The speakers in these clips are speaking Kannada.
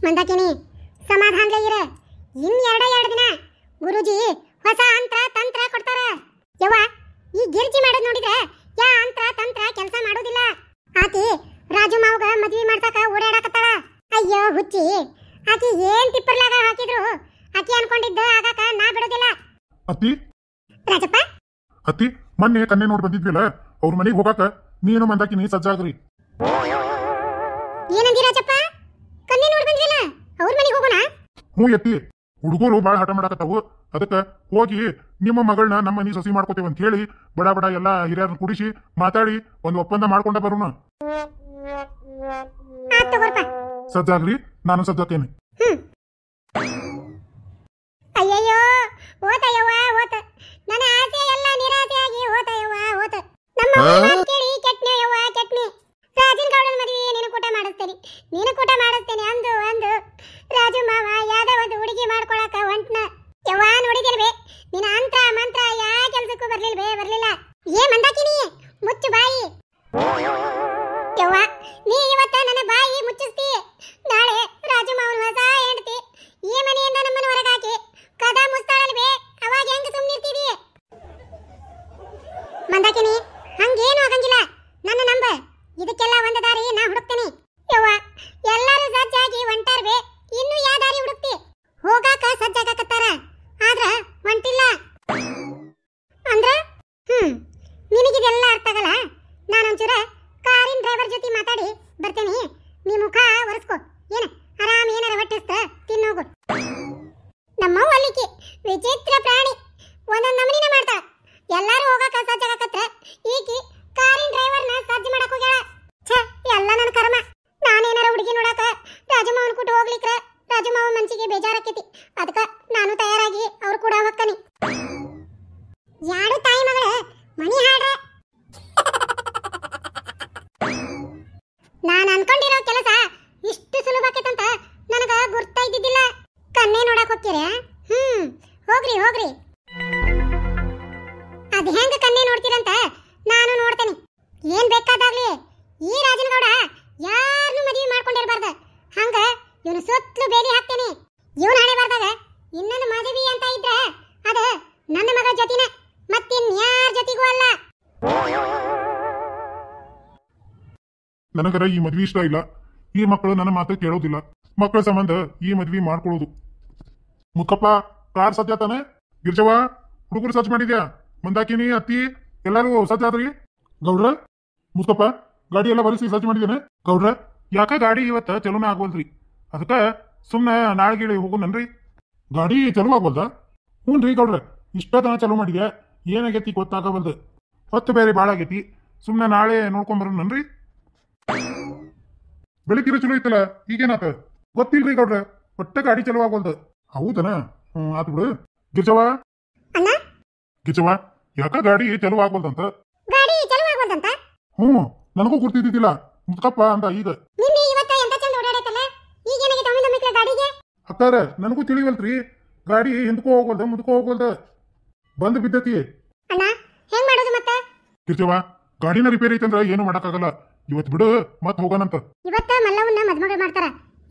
ಮಂದಾಕಿನಿ ಸಮಾಧಾನಲೇ ಇರ. ಇನ್ ಎರಡು ದಿನ ಗುರುಜಿ ಹೊಸ ಅಂತ್ರ ತಂತ್ರ ಕೊಡ್ತಾರ. ಯವ್ವ ಈ ಗಿರ್ಜಿ ಮಾಡೋದು ನೋಡಿದ್ರೆ ಯಾ ಅಂತ್ರ ತಂತ್ರ ಕೆಲಸ ಮಾಡೋದಿಲ್ಲ. ಆಕಿ ರಾಜು ಮಾವಗ ಮದ್ವಿ ಮಾಡ್ಸಕ ಓಡಾಡಕತ್ತಾಳ. ಅಯ್ಯೋ ಹುಚ್ಚಿ, ಆಕಿ ಏನ್ ತಿಪ್ಪರ್ಲಾಗ ಹಾಕಿದ್ರು ಆಕಿ ಅನ್ಕೊಂಡಿದ್ದ ಆಗಾಕ ನಾ ಬಿಡೋದಿಲ್ಲ. ಅತ್ತಿ ರಾಜಪ್ಪ ಅತ್ತಿ ಮೊನ್ನೆ ಕನ್ನೆ ನೋಡಿ ಬಂದಿದ್ವಿಲ್ಲ, ಅವ್ರ ಮನೆಗೆ ಹೋಗಾಕ ನೀನು ಮಂದಾಕಿನಿ ಸಜ್ಜಾಗ್ರಿ. ಏನಂದಿ ರಾಜಪ್ಪ? ಕನ್ನೆ ನೋಡಿ ಬಂದ್ವಿಲ್ಲ, ಅವ್ರ ಮನೆಗೆ ಹೋಗೋಣ? ಹ್ಞೂ ಎತ್ತಿ, ಹುಡುಗರು ಬಾಳ ಹಠ ಮಾಡಾಕತ್ತಾವು. ಅದಕ್ಕ ಹೋಗಿ ನಿಮ್ಮ ಮಗಳನ್ನ ನಮ್ಮ ಮನೆ ಸಸಿ ಮಾಡ್ಕೋತೇವೆ ಅಂತ ಹೇಳಿ ಬಡ ಬಡ ಎಲ್ಲಾ ಹಿರಿಯರನ್ನ ಕುಡಿಸಿ ಮಾತಾಡಿ ಒಂದು ಒಪ್ಪಂದ ಮಾಡ್ಕೊಂಡ ಬರೋಣ. ಸಜ್ಜಾಗ್ರಿ, ನಾನು ಸಜ್ಜಾಕೇನೆ. ಅಯ್ಯಯ್ಯೋ ಓತಯ್ಯವ್ವ ಓತ, ನನ್ನ ಆಸೆ ಎಲ್ಲ ನಿರಾಸೆಯಾಗಿ ಓತಯ್ಯವ್ವ ಓತ. ನಮ್ಮ ಮಾತು ಕೇಳಿ ಕೆಟ್ನೆಯವ್ವ ಕೆಟ್ನೆ. ರಾಜನ್ ಗೌಡನ ಮದುವೆ ನೀನು ಕೂಟ ಮಾಡಿಸ್ತೇನೆ ಅಂದು ರಾಜು ಮಾವ ಯಾವ್ದೋ ಒಂದು ಹುಡುಗಿ ಮಾಡ್ಕೊಳಕ ಹೊಂಟ್ನ. ಯವ್ವ ನೋಡಿದೇನೆ ಬೇ, ನಿನ್ನ ಅಂತ್ರ ಮಂತ್ರ ಯಾ ಕೆಲ್ಸಕ್ಕೂ ಬರ್ಲಿಲ್ಲ. ಏ ಮಂದಾಕಿನಿ ಮುಚ್ಚು ಬಾಯಿ. ಯವ್ವ ನೀ ಇವತ್ತ ನನ್ನ ಬಾಯಿ ಮುಚ್ಚಿಸ್ತಿ, ನಾಳೆ ರಾಜು ಮಾವನ ಹೊಸ ಹೆಂಡತಿ ಈ ಮನೆಯಿಂದ ನಮ್ಮನ್ನ ಹೊರಗಾಕಿ ಕದ ಮುಸ್ತಾಳಲ್ವೇ, ಅವಾಗ ಹೆಂಗ ಸುಮ್ಮನಿರ್ತೀವಿ? ಮಂದಾಕಿನಿ ಹಂಗೇನು ಆಗಂಗಿಲ್ಲ, ನನ್ನ ನಂಬ. ಇದಕ್ಕೆಲ್ಲ ಒಂದು ದಾರಿ ನಾ ಹುಡುಕ್ತೇನೆ. ಯವ್ವ ಎಲ್ಲರೂ ಸಜ್ಜಾಗಿ ಹೊಂಟಾರ್ಬೇ, ಇನ್ನು ಯಾ ದಾರಿ ಹುಡುಕ್ತಿ? ಹೋಗಾಕ ಸಜ್ಜಾಗಕತ್ತಾರ, ಆದ್ರ ಹೊಂಟಿಲ್ಲ ಅಂದ್ರ ನಿನಗಿದೆಲ್ಲ ಅರ್ಥ ಆಗಲ್ಲ. ನಾನೊಂಚೂರ ಕಾರಿನ ಡ್ರೈವರ್ ಜೊತೆ ಮಾತಾಡಿ ಬರ್ತೇನೆ. ನೀ ಮುಖ ಒರೆಸ್ಕೋ, ಏನ ಆರಾಮ್ ಏನಾರ ಹೊಟ್ಟಿಸ್ತ ತಿನ್ನೋಗು. ನಮ್ಮವ್ವ ಅಲ್ಲಿಕಿ ವಿಚಿತ್ರ ಪ್ರಾಣಿ, ಒಂದೊಂದು ನಮನಿನ ಮಾಡ್ತಾಳ. ಎಲ್ಲಾರು ಹೋಗಾಕ ಸಜ್ಜಾಗಕತ್ರ ಈಕಿ ಕಾರಿನ ಡ್ರೈವರ್ನ ಸಜ್ಜು ಮಾಡಕ್ ಹೋಗ್ಯಾಳ. ಛ ಎಲ್ಲ ನನ್ನ ಕರ್ಮ. ನಾನೇನಾರ ಹುಡುಗಿ ನೋಡಾಕ ರಾಜಮಾವನ್ ಕೂಟ ಹೋಗ್ಲಿಕ್ರ ರಾಜಮಾವನ್ ಮನ್ಸಿಗೆ ಬೇಜಾರಾಕೈತಿ. ಅದಕ್ಕ ನಾನು ತಯಾರಾಗಿ ಅವ್ರು ಕೂಡ ಹೋಗ್ತಾನೆ. ಯಾರು ತಾಯಿ ಮಗಳ ಮನಿ ಹಾಡ್ರ. ನಾನು ಅನ್ಕೊಂಡಿರೋ ಕೆಲಸ ಇಷ್ಟು ಸುಲಭ ಆಕೈತಂತ ನನಗ ಗುರ್ತಾ ಇದ್ದಿದ್ದಿಲ್ಲ. ಕನ್ನೆ ನೋಡಕ್ ಹೋಗ್ತೀರ? ಹೋಗ್ರಿ. ಅದ್ ಹೆಂಗ ಕನ್ನೆ ನೋಡ್ತೀರಂತ ನಾನು ನೋಡ್ತೇನೆ. ಏನ್ ಬೇಕಾದಾಗ್ಲಿ ಈ ರಾಜನಗೌಡ ಯಾರನ್ನೂ ಮದುವೆ ಮಾಡ್ಕೊಂಡಿರ್ಬಾರ್ದ. ಹಂಗ ಇವನು ಸುತ್ತಲೂ ಬೇಲಿ ಹಾಕ್ತೇನೆ. ಇವನು ಹಣೆ ಬಾರ್ದಾಗ ಇನ್ನೊಂದು ಮದುವೆ ಅಂತ ಇದ್ರೆ ಅದ ನನ್ನ ಮಗಳ ಜೊತಿನ, ಮತ್ತಿನ್ಯಾರ ಜೊತೆಗೂ ಅಲ್ಲ. ನನಗರ ಈ ಮದ್ವಿ ಇಷ್ಟ ಇಲ್ಲ. ಈ ಮಕ್ಕಳು ನನ್ನ ಮಾತು ಕೇಳೋದಿಲ್ಲ. ಮಕ್ಕಳ ಸಂಬಂಧ ಈ ಮದ್ವಿ ಮಾಡ್ಕೊಳ್ಳೋದು. ಮುಖಪ್ಪ ಕಾರ್ ಸಜ್ಜ ತಾನೆ? ಗಿರ್ಜವ್ವ ಹುಡುಗರು ಸಜ್ಜ ಮಾಡಿದ್ಯಾ? ಮಂದಾಕಿನಿ ಅತ್ತಿ ಎಲ್ಲಾರು ಸಜ್ಜಾದ್ರಿ? ಗೌಡ್ರ ಮುಖಪ್ಪ ಗಾಡಿ ಎಲ್ಲ ಬರೆಸಿ ಸಜ್ಜ ಮಾಡಿದ್ದೇನೆ. ಗೌಡ್ರ ಯಾಕ ಗಾಡಿ ಇವತ್ತ ಚಲೋನ ಆಗ್ವಲ್ರಿ, ಅದಕ್ಕ ಸುಮ್ನ ನಾಳೆಗೇಳಿ ಹೋಗೋಣನ್ರಿ. ಗಾಡಿ ಚಲೋ ಆಗ್ವಲ್ದ? ಹ್ಞೂನ್ರಿ ಗೌಡ್ರ, ಇಷ್ಟತನ ಚಲೋ ಮಾಡಿದ್ಯಾ, ಏನಾಗೈತಿ ಗೊತ್ತಾಗವಲ್ದು. ಹೊತ್ತು ಬೇರೆ ಭಾಳ ಆಗೈತಿ, ಸುಮ್ನ ನಾಳೆ ನೋಡ್ಕೊಂಡ್ ಬರೋಣನ್ರಿ. ಬೆಳಕಿರ ಚಲೋ ಐತಲ್ಲ, ಈಗೇನಾತ? ಗೊತ್ತಿಲ್ರಿ ಗೌಡ್ರ, ಒಟ್ಟ ಗಾಡಿ ಚಲೋ ಆಗ್ವಲ್ದು. ಹೌದನ? ಆತು ಬಿಡು. ಗಿರ್ಜವ್ವ ಯಾಕ ಗಾಡಿ ಚಲೋ ಆಗ್ವಲ್ದಂತ? ನನಗೂ ಗುರ್ತಿದ್ದಿದ್ದಿಲ್ಲ. ಮುದ್ಕಪ್ಪ ಅಂತ ಈಗ ಅಕ್ಕಾರ ನನಗೂ ತಿಳಿವಲ್ತ್ರಿ. ಗಾಡಿ ಹಿಂದಕ್ಕೂ ಹೋಗ್ವಲ್ದ ಮುಂದಕ್ಕೂ ಹೋಗ್ವಲ್ದ, ಬಂದ್ ಬಿದ್ದತಿ. ಗಿರ್ಜವ್ವ ಗಾಡಿನ ರಿಪೇರಿ ಐತಂದ್ರ ಏನು ಮಾಡಕ್ಕಾಗಲ್ಲ. ಇವತ್ ಬಿಡು, ಮತ್ ಹೋಗೋಣಂತ. ಇವತ್ತ ಮಲ್ಲವನ್ನ ಮದ್ಮಗಳು ಮಾಡ್ತಾರ.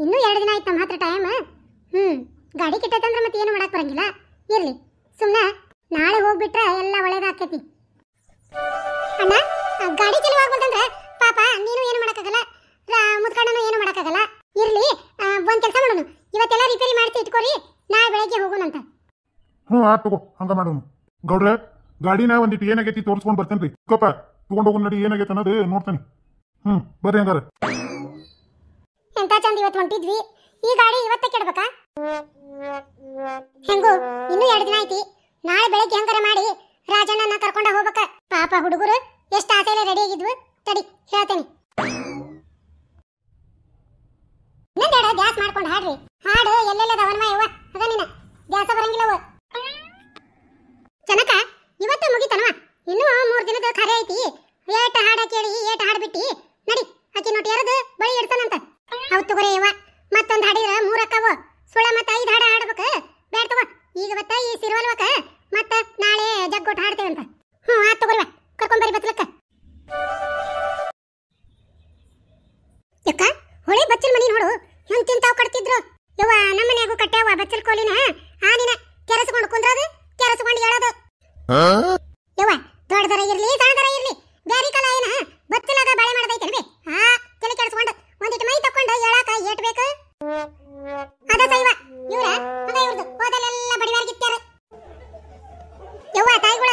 ಇನ್ನೂ 2 ದಿನ ಆಯ್ತು ಮಾತ್ರ ಟೈಮ್. ಗಾಡಿ ಕೆಟ್ಟೈತಂದ್ರ ಮತ್ತೆ ಏನು ಮಾಡಕ್ ಬರಂಗಿಲ್ಲ. ಇರ್ಲಿ, ಸುಮ್ನ ನಾಳೆ ಹೋಗ್ಬಿಟ್ರೆ ಎಲ್ಲ ಒಳ್ಳೇದಾಕೈತಿ. ಅಣ್ಣ ಗಾಡಿ ಚಲೋ ಆಗ್ಬೋದಂದ್ರ ಪಾಪ ನೀನು ಏನು ಮಾಡಕ್ಕಾಗಲ್ಲ, ಮುದ್ಕಣ್ಣನು ಏನು ಮಾಡಕ್ಕಾಗಲ್ಲ. ಇರ್ಲಿ, ಒಂದ್ ಕೆಲಸ ಮಾಡೋಣ, ಇವತ್ತೆಲ್ಲ ರಿಪೇರಿ ಮಾಡಿಸಿ ಇಟ್ಕೋರಿ, ನಾಳೆ ಬೆಳಗ್ಗೆ ಹೋಗೋಣಂತ. ಆತ್ ತಗೋ, ಹಂಗ ಮಾಡೋಣ. ಗೌಡ್ರ ಗಾಡಿನ ಒಂದಿಟ್ಟು ಏನಾಗೈತಿ ತೋರಿಸ್ಕೊಂಡ್ ಬರ್ತೇನ್ರಿ. ಕಪ್ಪ ತಗೊಂಡ್ ಹೋಗೋಣ ನಡಿ, ಏನಾಗೈತೆ ಅನ್ನೋದು ನೋಡ್ತೇನೆ. ಬರ್ರಿ ಹಂಗಾರ. ಎಂತ ಚಂದ ಇವತ್ತು ಹೊಂಟಿದ್ವಿ, ಈ ಗಾಡಿ ಇವತ್ತ ಕೆಡ್ಬೇಕಾ? ಹೆಂಗು ಇನ್ನೂ 2 ದಿನ ಐತಿ. ನಾಳೆ ಬೆಳಗ್ಗೆ ಹೆಂಗಾರ ಮಾಡಿ ರಾಜಣ್ಣನ ಕರ್ಕೊಂಡ ಹೋಗ್ಬೇಕ. ಪಾಪ ಹುಡುಗರು ಎಷ್ಟು ಆಸೆಲೆ ರೆಡಿ ಆಗಿದ್ವು. ತಡಿ ಹೇಳ್ತೇನೆ. ಇನ್ನೊಂದೆರಡು ಗ್ಯಾಸ್ ಮಾಡ್ಕೊಂಡು ಹಾಡ್ರಿ. ಹಾಡು ಎಲ್ಲೆಲ್ಲದ ಅವನ್ಮ ಯವ್ವ ಅದ ನಿನ್ನ ಗ್ಯಾಸ ಬರಂಗಿಲ್ಲವ. ಜನಕ ಇವತ್ತ ಮುಗಿತನವ, ಇನ್ನೂ 3 ದಿನದ ಖರೆ ಐತಿ. ಏಟ ಹಾಡ ಕೇಳಿ ಏಟ ಹಾಡ್ ಬಿಟ್ಟಿ ನಡಿ, ಆಕಿ ನೋಟಿ ಯಾರದು ಬಳಿ ಇಡ್ತಾನಂತ. ಹೌದು ತಗೋರಿ ಯವ್ವ, ಮತ್ತೊಂದು ಹಾಡಿದ್ರ 3 ಅಕ್ಕವು. ಸುಳ ಮತ್ತ 5 ಹಾಡ ಹಾಡ್ಬೇಕ. ಬೇಡ ತಗೋ, ಈಗ ಇವತ್ತ ಈ ಸಿರುವಲ್ವಕ ಮತ್ತ ನಾಳೆ ಜಗ್ಗೊಟ್ಟು ಹಾಡ್ತೇವಂತ. ಆತ್ ತಗೋರಿವ, ಕರ್ಕೊಂಬರಿ ಬತ್ಲಕ್ಕ. ಯಕ್ಕ ಹೊಳೆ ಬಚ್ಚಲ್ ಮನಿ ನೋಡು, ಹೆಂಗ್ ತಿಂತಾವ್ ಕಟ್ತಿದ್ರು. ಕೋಲಿನ ಆನಿನ ಕೆರಸ್ಕೊಂಡು ಕುಂದ್ರೋದು ಕೆರಸ್ಕೊಂಡು ಹೇಳೋದು ಯವ್ವ ದೊಡ್ಡದರ ಇರ್ಲಿ ಸಣ್ಣದರ ಇರ್ಲಿ ಬ್ಯಾರಿ ಕಲ ಏನ ಬತ್ತಲಾಗ ಬಾಳೆ ಮಾಡದೈತೇನ್ಬೆ ತಲೆ ಕೆಡಿಸ್ಕೊಂಡು ಒಂದಿಟ್ಟು ಮೈ ತಕೊಂಡು ಹೇಳಾಕ ಏಟ್ ಬೇಕು ಅದ ಸೈವ ಇವ್ರ ಮಗ ಇವ್ರದು ಹೋದಲೆಲ್ಲ ಬಡಿವಾರ್ಗಿತ್ಯಾರ ಯವ್ವ ತಾಯಿಗಳ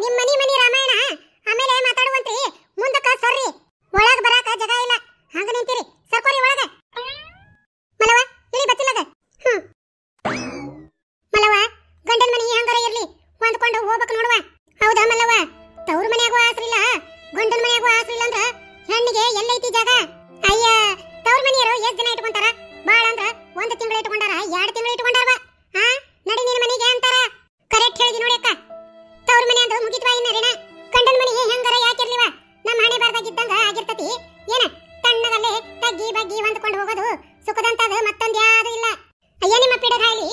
ನಿಮ್ಮ ಮನಿ ರಾಮಾಯಣ ಆಮೇಲೆ ಮಾತಾಡುವಂತ್ರಿ ಮುಂದಕ್ಕ ಸರ್ರಿ ಒಳಗ ಬರಾಕ ಜಾಗ ಇಲ್ಲ ಹಂಗ ನಿಂತಿರಿ ಸರ್ಕೋರಿ ಒಳಗ ಮಲವ ಇಳಿ ಬತ್ತಲಾಗ ಮಲವ ಗಂಡನ ಮನಿ ಹಂಗಾರ ಇರ್ಲಿ ಹೊಂದ್ಕೊಂಡು ಹೋಗ್ಬೇಕು ನೋಡುವ ಹೌದಾ ಮಲ್ಲವ ತವ್ರ ಮನ್ಯಾಗೂ ಆಸ್ರಿಲ್ಲ ಗಂಡನ ಮನ್ಯಾಗೂ ಆಸ್ರಿಲ್ಲ ಅಂದ್ರ ಹೆಣ್ಣಿಗೆ ಎಲ್ಲೈತಿ ಜಾಗ ಅಯ್ಯ ತವ್ರ ಮನೆಯರು ಎಷ್ಟ್ ದಿನ ಇಟ್ಕೊಂತಾರ ಬಾಳ ಅಂದ್ರ 1 ತಿಂಗಳು ಇಟ್ಕೊಂಡಾರ 2 ತಿಂಗಳು ಇಟ್ಕೊಂಡಾರವ ನಡಿ ನಿನ್ನ ಮನೆಗೆ ಅಂತಾರ ಕರೆಕ್ಟ್ ಹೇಳಿದಿ ನೋಡಿ ಅಕ್ಕ ತವ್ರ ಮನೆ ಅಂದು ಮುಗಿತ್ವಾ ಇನ್ನರೇನ ಗಂಡನ ಮನಿ ಹೆಂಗಾರ ಯಾಕಿರ್ಲಿವ ನಮ್ಮ ಹಣೆ ಬಾರ್ದಾಗಿದ್ದಂಗ ಆಗಿರ್ತತಿ ಏನ ತಣ್ಣಗಲ್ಲೇ ತಗ್ಗಿ ಬಗ್ಗಿ ಹೊಂದ್ಕೊಂಡು ಹೋಗೋದು ಸುಖದಂತದ ಮತ್ತೊಂದು ಯಾವುದು ಇಲ್ಲ ಅಯ್ಯ ನಿಮ್ಮ ಪಿಡಗಾಲಿ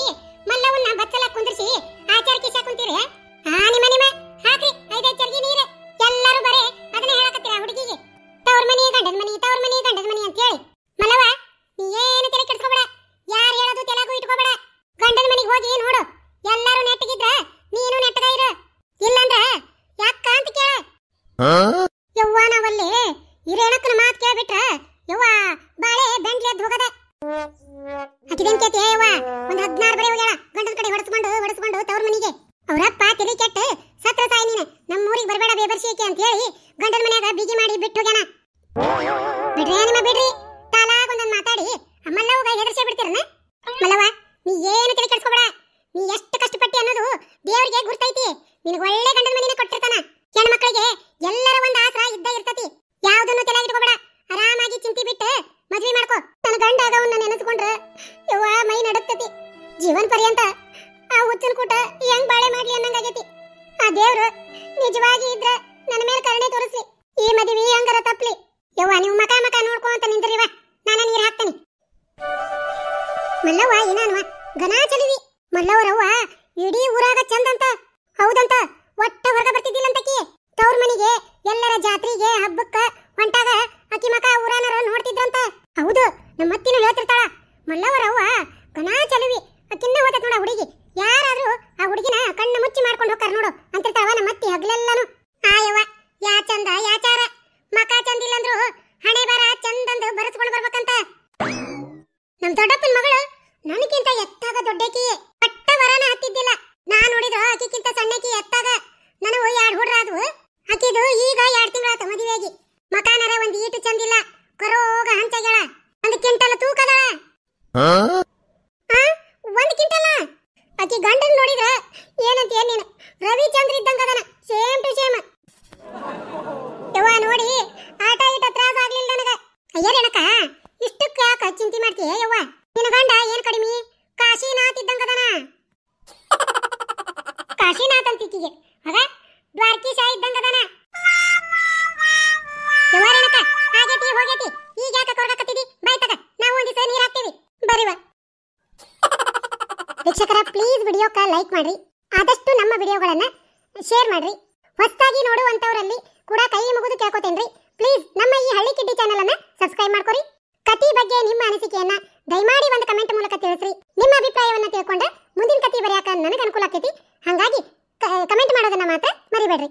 ಮಲ್ಲವನ್ನ ಬಚ್ಚಲ ಕುಂದ್ರಿಸಿ ಆಚಾರ ಕಿಸ ಕುಂತೀರಿ ನಿಮ್ಮ ಹಾಕ್ರಿ 5 ಚರ್ಗಿ ನೀರು ಎಲ್ಲರೂ ಬರೇ ಅದನ್ನ ಹೇಳಕತ್ತೀರ ಹುಡುಗಿಗೆ ತವ್ರ ಮನಿ ಗಂಡನ ಮನಿ ತವ್ರ ಮನಿ ಗಂಡನ ಮನಿ ಅಂತ ಹೇಳಿ ಮಲ್ಲವ ನೀ ಏನು ತಲೆ ಕೆಡಿಸ್ಕೋಬೇಡ ಯಾರು ಹೇಳೋದು ತಲೆಗೂ ಇಟ್ಕೋಬೇಡ ಗಂಡನ ಮನಿಗೆ ಹೋಗಿ ನೋಡು ಎಲ್ಲರೂ ನೆಟ್ಟಗಿದ್ರ ನೀನು ನೆಟ್ಟಗ ಇರು ಇಲ್ಲಂದ್ರ ಯಾಕ ಅಂತ ಕೇಳ ಯವ್ವ ನಾವಲ್ಲಿ ಹಿರೇಣಕ್ಕನ ಮಾತು ಕೇಳ್ಬಿಟ್ರ ಯವ್ವ ಬಾಳೆ ಬೆಂಡ್ಲೆದ್ದು ಹೋಗದ ಹಾಕಿದೇನ್ ಕೇತಿ ಯವ್ವ ಒಂದ್ 16 ಬರೆ ಹೋಗ್ಯಾಳ ಗಂಡನ ಕಡೆ ಹೊಡೆಸ್ಕೊಂಡು ತವ್ರ ಮನಿಗೆ ಅವರಪ್ಪ ತಲೆ ಕೆಟ್ಟ ಸತ್ರ ತಾಯಿ ನೀನು ನಮ್ಮ ಊರಿಗೆ ಬರಬೇಡ ಬೇಬರ್ಸಿಕೆ ಅಂತ ಹೇಳಿ ಗಂಡನ ಮನ್ಯಾಗ ಬಿಗಿ ಮಾಡಿ ಬಿಟ್ಟು ಹೋಗ್ಯಾನ ಬಿಡ್ರಿ ನಿಮ್ಮ ಬಿಡ್ರಿ ತಾಲಾಗೊಂದೊಂದು ಮಾತಾಡಿ ಅಮ್ಮಲ್ಲವ್ಗ ಹೆದರ್ಸೇ ಬಿಡ್ತೀರನ ಮಲ್ಲವ ನೀ ಏನು ತಲೆ ಕೆಡಿಸ್ಕೋಬೇಡ ನೀ ಎಷ್ಟು ಕಷ್ಟಪಟ್ಟಿ ಅನ್ನೋದು ದೇವರಿಗೆ ಗುರ್ತೈತಿ ನಿನಗೆ ಒಳ್ಳೆ ಗಂಡನ ಮನಿನ ಕೊಟ್ಟಿರ್ತಾನ ಹೆಣ್ಮಕ್ಳಿಗೆ ಎಲ್ಲರ ಒಂದು ಆಸರ ಇದ್ದ ಇರ್ತತಿ ಯಾವುದನ್ನು ತಲೆ ಇಟ್ಕೋಬೇಡ ಆರಾಮಾಗಿ ಚಿಂತಿ ಬಿಟ್ಟು ಮದ್ವೆ ಮಾಡ್ಕೋ ನನ್ನ ಗಂಡ ಆಗವನ್ನ ನೆನೆಸ್ಕೊಂಡ್ರ ಯವ್ವ ಮೈ ನಡುಕ್ತತಿ ಜೀವನ ಪರ್ಯಂತ ಆ ಹುಚ್ಚನ ಕೂಟ ಹೆಂಗ್ ಬಾಳೆ ಮಾಡ್ಲಿ ಅನ್ನಂಗಾಗೈತಿ ಆ ದೇವ್ರು ನಿಜವಾಗಿ ಇದ್ರ ನನ್ನ ಮೇಲೆ ಕರುಣೆ ತೋರಿಸ್ಲಿ ಈ ಮದುವೆ ಹಂಗಾರ ತಪ್ಪಲಿ ಯವ್ವ ನೀವು ಮಕ ನೋಡ್ಕೊಂತ ನಿಂದ್ರಿವ ನಾನ ನೀರ್ ಹಾಕ್ತೇನೆ ಮಲ್ಲವ್ವ ಏನಾನ್ವ ಗನಾ ಚಲಿವಿ ಮಲ್ಲವರವ್ವ ಇಡೀ ಊರಾಗ ಚಂದಂತ ಹೌದಂತ ಒಟ್ಟ ಹೊರಗ ಬರ್ತಿದ್ದಿಲ್ಲಂತಕಿ ತವ್ರ ಮನಿಗೆ ಎಲ್ಲರ ಜಾತ್ರೆಗೆ ಹಬ್ಬಕ್ಕ ಹೊಂಟಾಗ ಅಕ್ಕಿ ಮಕ ಊರಾನರ ನೋಡ್ತಿದ್ರಂತ ಹೌದು ನಮ್ಮ ಅತ್ತಿನೂ ಹೇಳ್ತಿರ್ತಾಳ ಮಲ್ಲವರವ್ವ ಗನಾ ಚಲುವಿ ಅಕ್ಕಿನ್ನ ಹೋದತ್ ನೋಡ ಹುಡುಗಿ ಯಾರಾದ್ರೂ ಆ ಹುಡುಗಿನ ಕಣ್ಣು ಮುಚ್ಚಿ ಮಾಡ್ಕೊಂಡು ಹೋಗ್ತಾರ ನೋಡು ಅಂತಿರ್ತಾವ ನಮ್ಮ ಅತ್ತಿ ಹಗಲೆಲ್ಲನು ಆಯವ್ವ ಯಾ ಚಂದ ಯಾಚಾರ ಮಕ ಚಂದಿಲ್ಲಂದ್ರು ಹಣೆ ಬರ ಚಂದಂದು ಬರೆಸ್ಕೊಂಡು ಬರ್ಬೇಕಂತ ನಮ್ ದೊಡ್ಡಪ್ಪನ ಮಗಳು ನನಗಿಂತ ಎತ್ತಾಗ ದೊಡ್ಡಕಿ ಪಟ್ಟ ವರನ ಹತ್ತಿದ್ದಿಲ್ಲ ನಾ ನೋಡಿದ್ರ ಆಕಿಕ್ಕಿಂತ ಸಣ್ಣಕಿ ಎತ್ತಾಗ ನನವು 2 ಹುಡ್ರ ಆದ್ವು ಆಕಿದು ಈಗ 2 ತಿಂಗಳಾತ ಮದುವೆಯಾಗಿ ಮಕಾನರ ಒಂದ್ ಈಟು ಚಂದಿಲ್ಲ ಕರೋಗ ಹಂಚಾಗ್ಯಾಳ 1 ಕ್ವಿಂಟಲ್ ತೂಕದ 1 ಕ್ವಿಂಟಲ್ ಆಕಿ ಗಂಡನ್ ನೋಡಿದ್ರ ಏನಂತ ನೀನು ರವಿಚಂದ್ರ ಇದ್ದಂಗದನ ಸೇಮ್ ಟು ಸೇಮ್ ಯವ್ವ ನೋಡಿ ಆಟ ಈಟ ತ್ರಾಸ ಆಗ್ಲಿಲ್ಲ ನನಗ ಅಯ್ಯರೇನಕ ಇಷ್ಟಕ್ಕ ಯಾಕ ಚಿಂತೆ ಮಾಡ್ತೀಯ ಯವ್ವ ನಿನ್ನ ಗಂಡ ಏನ್ ಕಡಿಮೆ ಕಾಶಿನಾಥ್ ಇದ್ದಂಗದನ ಕಾಶಿನಾಥ್ ಅಂತಿಕಿಗೆ ಆಗ ದ್ವಾರಕೀಶ ಇದ್ದಂಗದನ ಯವ್ವರೇನಕ ಆಗೇತಿ ಹೋಗೇತಿ ಈಗ ಯಾಕ ಕೊರಗಕತ್ತಿದಿ ಬೈ ತಗ ನಾವು ಒಂದಿಸ ನೀರ್ ಹಾಕ್ತೀವಿ ಬರಿವ ವೀಕ್ಷಕರ ಪ್ಲೀಸ್ ವಿಡಿಯೋಕ ಲೈಕ್ ಮಾಡ್ರಿ ಆದಷ್ಟು ನಮ್ಮ ವಿಡಿಯೋಗಳನ್ನ ಶೇರ್ ಮಾಡ್ರಿ ಹೊಸದಾಗಿ ನೋಡುವಂತವರಲ್ಲಿ ಕೂಡ ಕೈ ಮುಗಿದು ಕೇಳ್ಕೊತೇನ್ರಿ ಪ್ಲೀಸ್ ನಮ್ಮ ಈ ಹಳ್ಳಿ ಕಿಡ್ಡಿ ಚಾನೆಲ್ ಅನ್ನ ಸಬ್ಸ್ಕ್ರೈಬ್ ಮಾಡ್ಕೊರಿ ಕತಿ ಬಗ್ಗೆ ನಿಮ್ಮ ಅನಿಸಿಕೆಯನ್ನ ದಯಮಾಡಿ ಒಂದು ಕಮೆಂಟ್ ಮೂಲಕ ತಿಳಿಸ್ರಿ ನಿಮ್ಮ ಅಭಿಪ್ರಾಯವನ್ನ ತಿಳ್ಕೊಂಡ ಮುಂದಿನ ಕತಿ ಬರೆಯಾಕ ನನಗೆ ಅನುಕೂಲ ಆಕೈತಿ ಹಾಗಾಗಿ ಕಮೆಂಟ್ ಮಾಡೋದನ್ನ ಮಾತ್ರ ಮರಿಬೇಡ್ರಿ